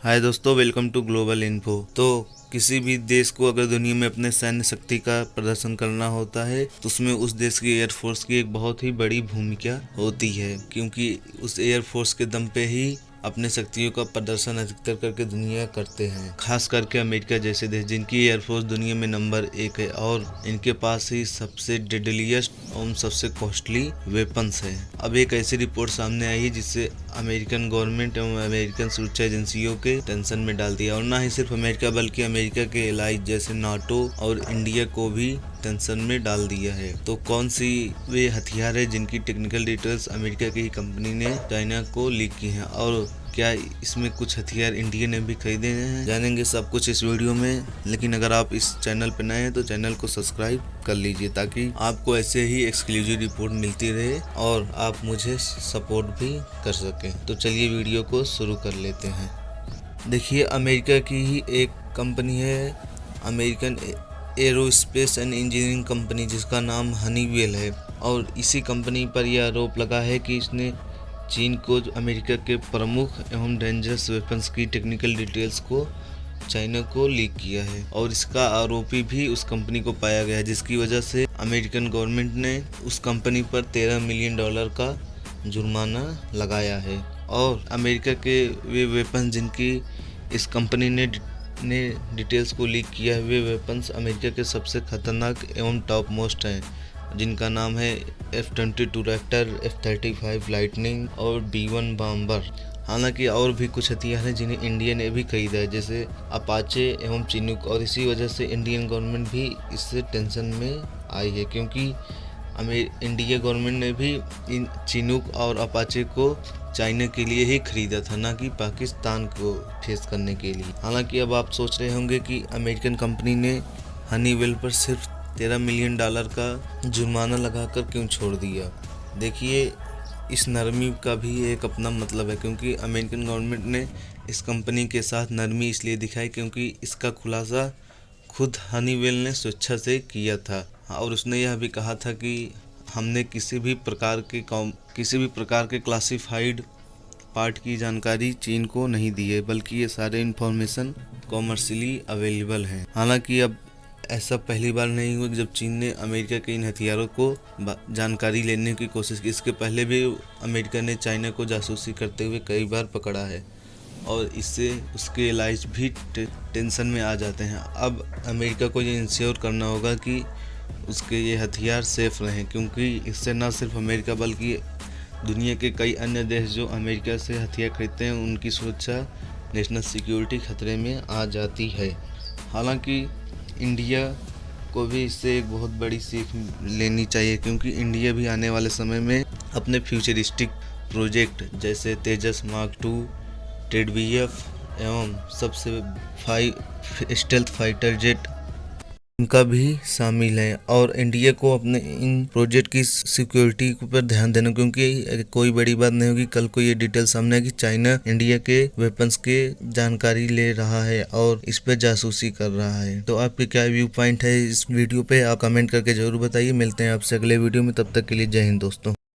हाय दोस्तों, welcome to global info. तो किसी भी देश को अगर दुनिया में अपने सैन्य शक्ति का प्रदर्शन करना होता है तो उसमें उस देश की एयरफोर्स की एक बहुत ही बड़ी भूमिका होती है, क्योंकि उस एयरफोर्स के दम पे ही अपने शक्तियों का प्रदर्शन अधिकतर करके दुनिया करते हैं। खास करके अमेरिका जैसे देश जिनकी एयरफोर्स दुनिया में नंबर 1 है और इनके पास ही सबसे डेडलिएस्ट और सबसे कॉस्टली वेपन्स है। अब एक ऐसी रिपोर्ट सामने आई है जिससे अमेरिकन गवर्नमेंट एवं अमेरिकन सुरक्षा एजेंसियों के टेंशन में डाल दिया, और ना ही सिर्फ अमेरिका बल्कि अमेरिका के एलाइज जैसे नाटो और इंडिया को भी टेंशन में डाल दिया है। तो कौन सी वे हथियार है जिनकी टेक्निकल डिटेल्स अमेरिका की ही कंपनी ने चाइना को लीक की हैं, और क्या इसमें कुछ हथियार इंडिया ने भी खरीदे हैं, जानेंगे सब कुछ इस वीडियो में। लेकिन अगर आप इस चैनल पर नए हैं तो चैनल को सब्सक्राइब कर लीजिए ताकि आपको ऐसे ही एक्सक्लूसिव रिपोर्ट मिलती रहे और आप मुझे सपोर्ट भी कर सकें। तो चलिए वीडियो को शुरू कर लेते हैं। देखिए, अमेरिका की ही एक कंपनी है, American aerospace and engineering company, जिसका नाम हनीवेल है, और इसी कंपनी पर यह आरोप लगा है कि इसने चीन को अमेरिका के प्रमुख एवं डेंजरस वेपन्स की टेक्निकल डिटेल्स को चाइना को लीक किया है, और इसका आरोपी भी उस कंपनी को पाया गया है, जिसकी वजह से अमेरिकन गवर्नमेंट ने उस कंपनी पर $13 मिलियन का जुर्माना लगाया है। और अमेरिका के वे वेपन्स जिनकी इस कंपनी ने डिटेल्स को लीक किया है, वे वेपन्स अमेरिका के सबसे खतरनाक एवं टॉप मोस्ट हैं, जिनका नाम है F-22 रैप्टर, F-35 लाइटनिंग और B-1 बॉम्बर। हालांकि और भी कुछ हथियार हैं जिन्हें इंडिया ने भी खरीदा है, जैसे अपाचे एवं चिनूक, और इसी वजह से इंडियन गवर्नमेंट भी इससे टेंशन में आई है, क्योंकि इंडिया गवर्नमेंट ने भी इन चिनूक और अपाचे को चाइना के लिए ही खरीदा था, ना कि पाकिस्तान को फेस करने के लिए। हालांकि अब आप सोच रहे होंगे कि अमेरिकन कंपनी ने हनीवेल पर सिर्फ $13 मिलियन का जुर्माना लगाकर क्यों छोड़ दिया। देखिए, इस नरमी का भी एक अपना मतलब है, क्योंकि अमेरिकन गवर्नमेंट ने इस कंपनी के साथ नरमी इसलिए दिखाई क्योंकि इसका खुलासा खुद हनीवेल ने स्वेच्छा से किया था, और उसने यह भी कहा था कि हमने किसी भी प्रकार के क्लासिफाइड पार्ट की जानकारी चीन को नहीं दी है, बल्कि ये सारे इन्फॉर्मेशन कॉमर्शियली अवेलेबल हैं। हालांकि अब ऐसा पहली बार नहीं हुआ जब चीन ने अमेरिका के इन हथियारों को जानकारी लेने की कोशिश की। इसके पहले भी अमेरिका ने चाइना को जासूसी करते हुए कई बार पकड़ा है, और इससे उसके एलाइज भी टेंशन में आ जाते हैं। अब अमेरिका को ये इंश्योर करना होगा कि उसके ये हथियार सेफ रहें, क्योंकि इससे न सिर्फ अमेरिका बल्कि दुनिया के कई अन्य देश जो अमेरिका से हथियार खरीदते हैं उनकी सुरक्षा, नेशनल सिक्योरिटी खतरे में आ जाती है। हालांकि इंडिया को भी इससे एक बहुत बड़ी सीख लेनी चाहिए, क्योंकि इंडिया भी आने वाले समय में अपने फ्यूचरिस्टिक प्रोजेक्ट जैसे तेजस मार्क 2, TEDBF एवं सबसे 5 स्टेल्थ फाइटर जेट इनका भी शामिल है, और इंडिया को अपने इन प्रोजेक्ट की सिक्योरिटी पर ध्यान देना, क्योंकि कोई बड़ी बात नहीं होगी कल को ये डिटेल सामने है कि चाइना इंडिया के वेपन्स के जानकारी ले रहा है और इस पर जासूसी कर रहा है। तो आपके क्या व्यू पॉइंट है इस वीडियो पे, आप कमेंट करके जरूर बताइए। मिलते हैं आपसे अगले वीडियो में, तब तक के लिए जय हिंद दोस्तों।